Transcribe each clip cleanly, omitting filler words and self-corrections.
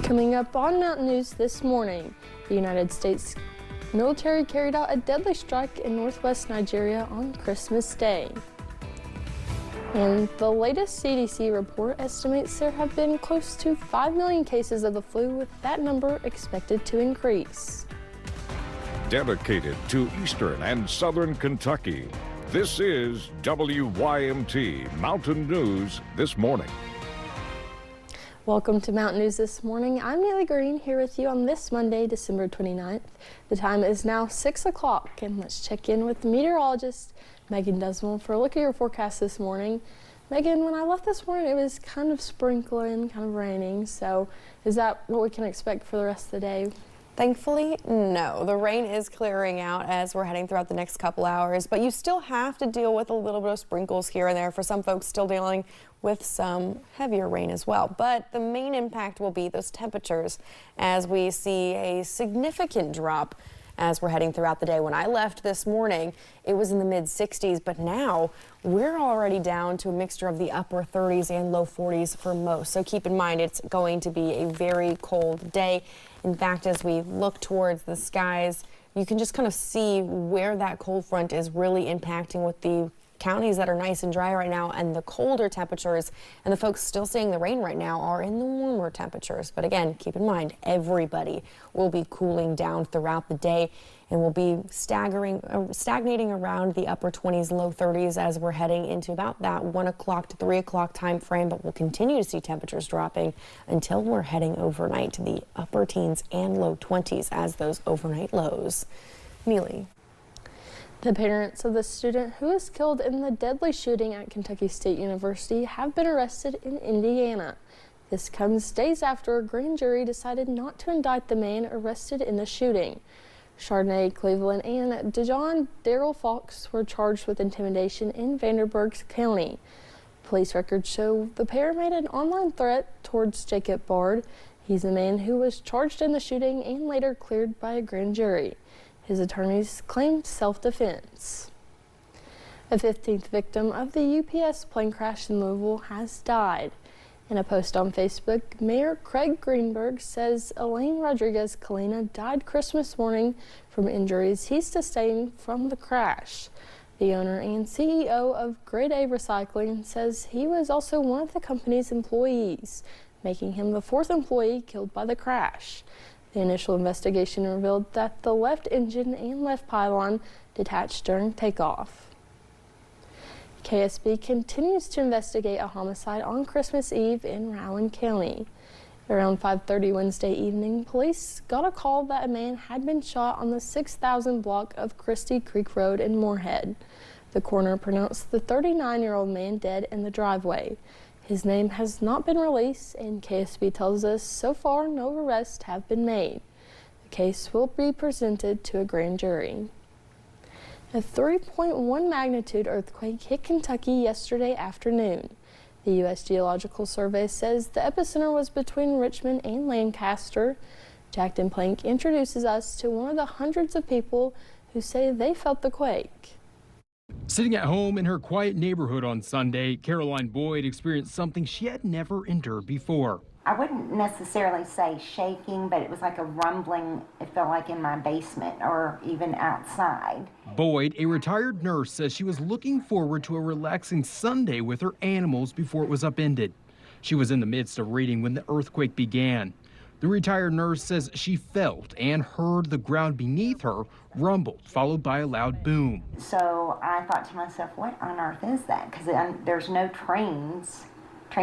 Coming up on Mountain News this morning, the United States military carried out a deadly strike in northwest Nigeria on Christmas Day. And the latest CDC report estimates there have been close to 5 million cases of the flu, with that number expected to increase. Dedicated to Eastern and Southern Kentucky, this is WYMT Mountain News This Morning. Welcome to Mountain News This Morning. I'm Neely Green here with you on this Monday, December 29th. The time is now 6 o'clock, and let's check in with meteorologist Megan Desmond for a look at your forecast this morning. Megan, when I left this morning, it was kind of sprinkling, kind of raining. So is that what we can expect for the rest of the day? Thankfully, no. The rain is clearing out as we're heading throughout the next couple hours, but you still have to deal with a little bit of sprinkles here and there. For some folks, still dealing with some heavier rain as well. But the main impact will be those temperatures as we see a significant drop as we're heading throughout the day. When I left this morning, it was in the mid 60s, but now we're already down to a mixture of the upper 30s and low 40s for most. So keep in mind, it's going to be a very cold day. In fact, as we look towards the skies, you can just kind of see where that cold front is really impacting with the counties that are nice and dry right now and the colder temperatures, and the folks still seeing the rain right now are in the warmer temperatures. But again, keep in mind, everybody will be cooling down throughout the day and will be stagnating around the upper 20s, low 30s as we're heading into about that 1 o'clock to 3 o'clock time frame. But we'll continue to see temperatures dropping until we're heading overnight to the upper teens and low 20s as those overnight lows. Neely. The parents of the student who was killed in the deadly shooting at Kentucky State University have been arrested in Indiana. This comes days after a grand jury decided not to indict the man arrested in the shooting. Chardonnay Cleveland and Dejon Darrell Fox were charged with intimidation in Vanderburgh County. Police records show the pair made an online threat towards Jacob Bard. He's the man who was charged in the shooting and later cleared by a grand jury. His attorneys claimed self-defense. A 15th victim of the UPS plane crash in Louisville has died. In a post on Facebook, Mayor Craig Greenberg says Elaine Rodriguez Kalina died Christmas morning from injuries he sustained from the crash. The owner and CEO of Grade A Recycling says he was also one of the company's employees, making him the 4th employee killed by the crash. The initial investigation revealed that the left engine and left pylon detached during takeoff. KSB continues to investigate a homicide on Christmas Eve in Rowan County. Around 5:30 Wednesday evening, police got a call that a man had been shot on the 6,000 block of Christie Creek Road in Moorhead. The coroner pronounced the 39-year-old man dead in the driveway. His name has not been released, and KSB tells us so far no arrests have been made. The case will be presented to a grand jury. A 3.1 magnitude earthquake hit Kentucky yesterday afternoon. The U.S. Geological Survey says the epicenter was between Richmond and Lancaster. Jackton Plank introduces us to one of the hundreds of people who say they felt the quake. Sitting at home in her quiet neighborhood on Sunday, Caroline Boyd experienced something she had never endured before. I wouldn't necessarily say shaking, but it was like a rumbling, it felt like in my basement or even outside. Boyd, a retired nurse, says she was looking forward to a relaxing Sunday with her animals before it was upended. She was in the midst of reading when the earthquake began. The retired nurse says she felt and heard the ground beneath her rumble, followed by a loud boom. So I thought to myself, what on earth is that? Because there's no train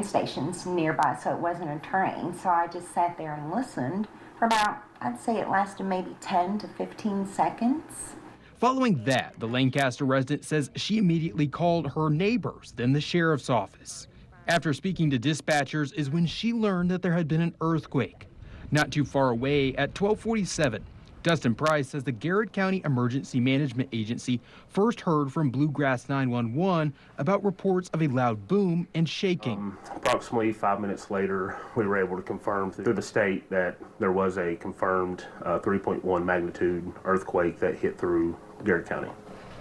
stations nearby, so it wasn't a train. So I just sat there and listened for about, I'd say it lasted maybe 10 to 15 seconds. Following that, the Lancaster resident says she immediately called her neighbors, then the sheriff's office. After speaking to dispatchers is when she learned that there had been an earthquake. Not too far away at 1247, Dustin Price says the Garrett County Emergency Management Agency first heard from Bluegrass 911 about reports of a loud boom and shaking. Approximately 5 minutes later, we were able to confirm through the state that there was a confirmed 3.1 magnitude earthquake that hit through Garrett County.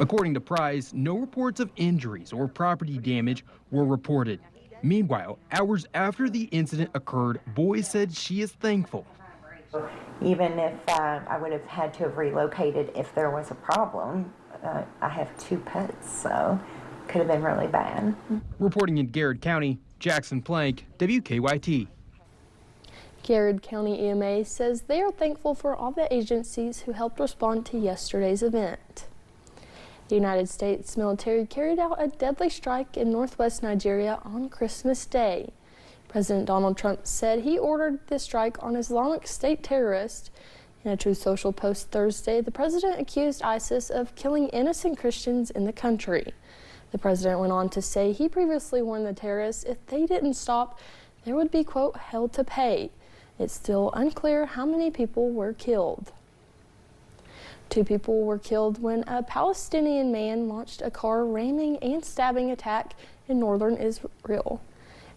According to Price, no reports of injuries or property damage were reported. Meanwhile, hours after the incident occurred, Boy said she is thankful. Even if I would have had to have relocated if there was a problem, I have 2 pets, so it could have been really bad. Reporting in Garrett County, Jackson Plank, WKYT. Garrett County EMA says they are thankful for all the agencies who helped respond to yesterday's event. The United States military carried out a deadly strike in northwest Nigeria on Christmas Day. President Donald Trump said he ordered the strike on Islamic State terrorists. In a Truth Social post Thursday, the president accused ISIS of killing innocent Christians in the country. The president went on to say he previously warned the terrorists if they didn't stop, there would be, quote, hell to pay. It's still unclear how many people were killed. 2 people were killed when a Palestinian man launched a car ramming and stabbing attack in northern Israel.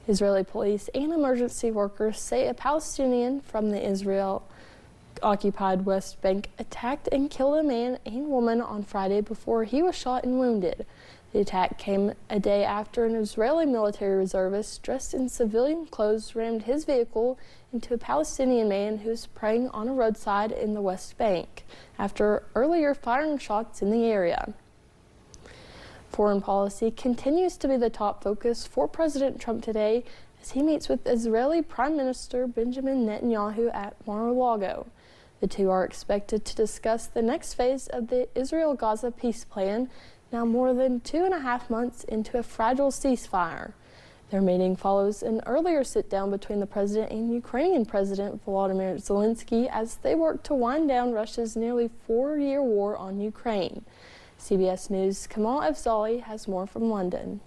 Israeli police and emergency workers say a Palestinian from the Israel-occupied West Bank attacked and killed a man and woman on Friday before he was shot and wounded. The attack came a day after an Israeli military reservist dressed in civilian clothes rammed his vehicle into a Palestinian man who was praying on a roadside in the West Bank after earlier firing shots in the area. Foreign policy continues to be the top focus for President Trump today as he meets with Israeli Prime Minister Benjamin Netanyahu at Mar-a-Lago. The two are expected to discuss the next phase of the Israel-Gaza peace plan, now more than 2.5 months into a fragile ceasefire. Their meeting follows an earlier sit-down between the president and Ukrainian President Volodymyr Zelensky as they work to wind down Russia's nearly 4-year war on Ukraine. CBS News' Kamal Afzali has more from London.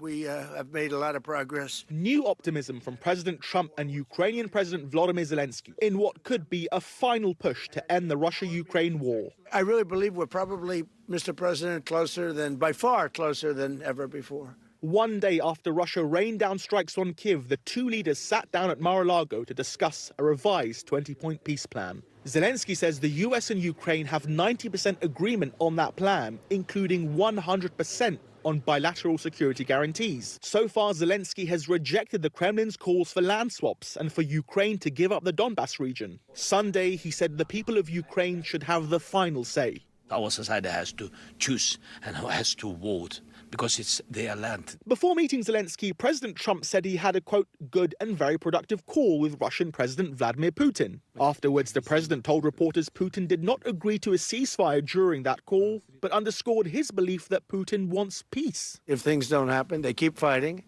We have made a lot of progress. New optimism from President Trump and Ukrainian President Volodymyr Zelensky in what could be a final push to end the Russia-Ukraine war. I really believe we're probably, Mr. President, by far closer than ever before. One day after Russia rained down strikes on Kyiv, the 2 leaders sat down at Mar-a-Lago to discuss a revised 20-point peace plan. Zelensky says the US and Ukraine have 90% agreement on that plan, including 100% on bilateral security guarantees. So far, Zelensky has rejected the Kremlin's calls for land swaps and for Ukraine to give up the Donbas region. Sunday, he said the people of Ukraine should have the final say. Our society has to choose and has to vote because it's their land. Before meeting Zelensky, President Trump said he had a, quote, good and very productive call with Russian President Vladimir Putin. Afterwards, the president told reporters Putin did not agree to a ceasefire during that call, but underscored his belief that Putin wants peace. If things don't happen, they keep fighting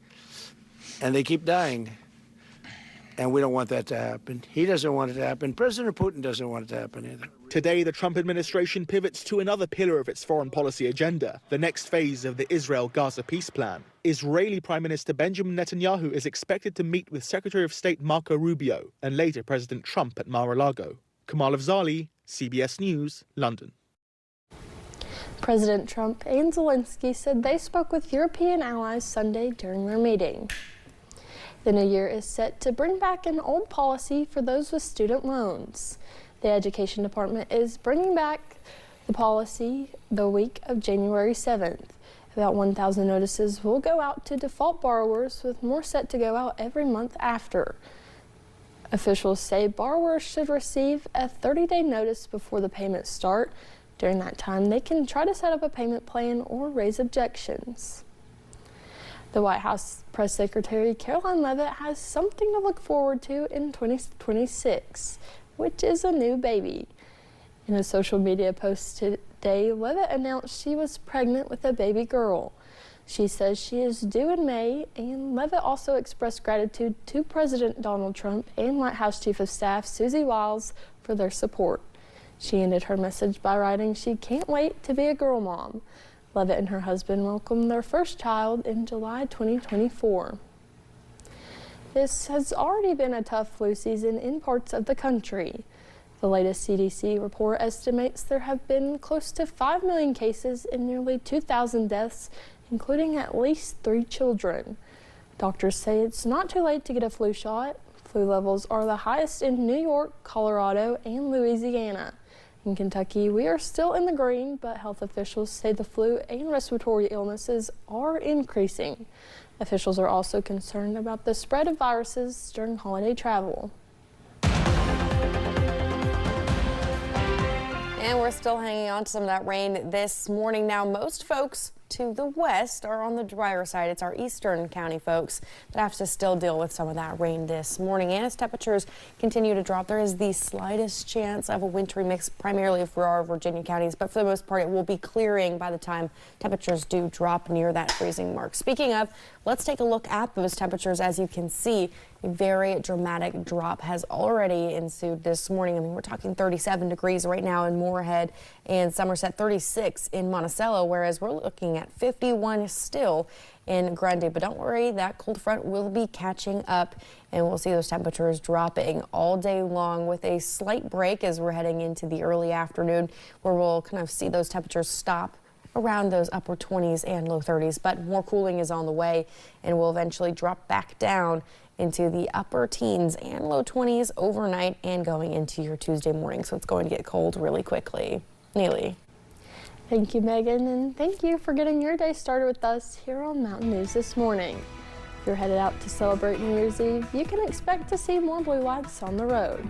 and they keep dying. And we don't want that to happen. He doesn't want it to happen. President Putin doesn't want it to happen either. Today, the Trump administration pivots to another pillar of its foreign policy agenda, the next phase of the Israel-Gaza peace plan. Israeli Prime Minister Benjamin Netanyahu is expected to meet with Secretary of State Marco Rubio and later President Trump at Mar-a-Lago. Kamal Afzali, CBS News, London. President Trump and Zelensky said they spoke with European allies Sunday during their meeting. The new year is set to bring back an old policy for those with student loans. The Education Department is bringing back the policy the week of January 7th. About 1,000 notices will go out to default borrowers, with more set to go out every month after. Officials say borrowers should receive a 30-day notice before the payments start. During that time, they can try to set up a payment plan or raise objections. The White House Press Secretary Caroline Leavitt has something to look forward to in 2026, which is a new baby. In a social media post today, Leavitt announced she was pregnant with a baby girl. She says she is due in May, and Leavitt also expressed gratitude to President Donald Trump and White House Chief of Staff Susie Wiles for their support. She ended her message by writing she can't wait to be a girl mom. Leavitt and her husband welcomed their first child in July 2024. This has already been a tough flu season in parts of the country. The latest CDC report estimates there have been close to 5 million cases and nearly 2,000 deaths, including at least 3 children. Doctors say it's not too late to get a flu shot. Flu levels are the highest in New York, Colorado, and Louisiana. In Kentucky, we are still in the green, but health officials say the flu and respiratory illnesses are increasing. Officials are also concerned about the spread of viruses during holiday travel. And we're still hanging on to some of that rain this morning. Now, most folks to the west are on the drier side. It's our eastern county folks that have to still deal with some of that rain this morning. And as temperatures continue to drop, there is the slightest chance of a wintry mix, primarily for our Virginia counties. But for the most part, it will be clearing by the time temperatures do drop near that freezing mark. Speaking of, let's take a look at those temperatures. As you can see, a very dramatic drop has already ensued this morning. I mean, we're talking 37 degrees right now in Moorhead and Somerset, 36 in Monticello, whereas we're looking at 51 still in Grundy. But don't worry, that cold front will be catching up, and we'll see those temperatures dropping all day long with a slight break as we're heading into the early afternoon, where we'll kind of see those temperatures stop around those upper 20s and low 30s. But more cooling is on the way, and will eventually drop back down into the upper teens and low 20s overnight and going into your Tuesday morning. So it's going to get cold really quickly. Neely. Thank you, Megan, and thank you for getting your day started with us here on Mountain News this morning. If you're headed out to celebrate New Year's Eve, you can expect to see more blue lights on the road.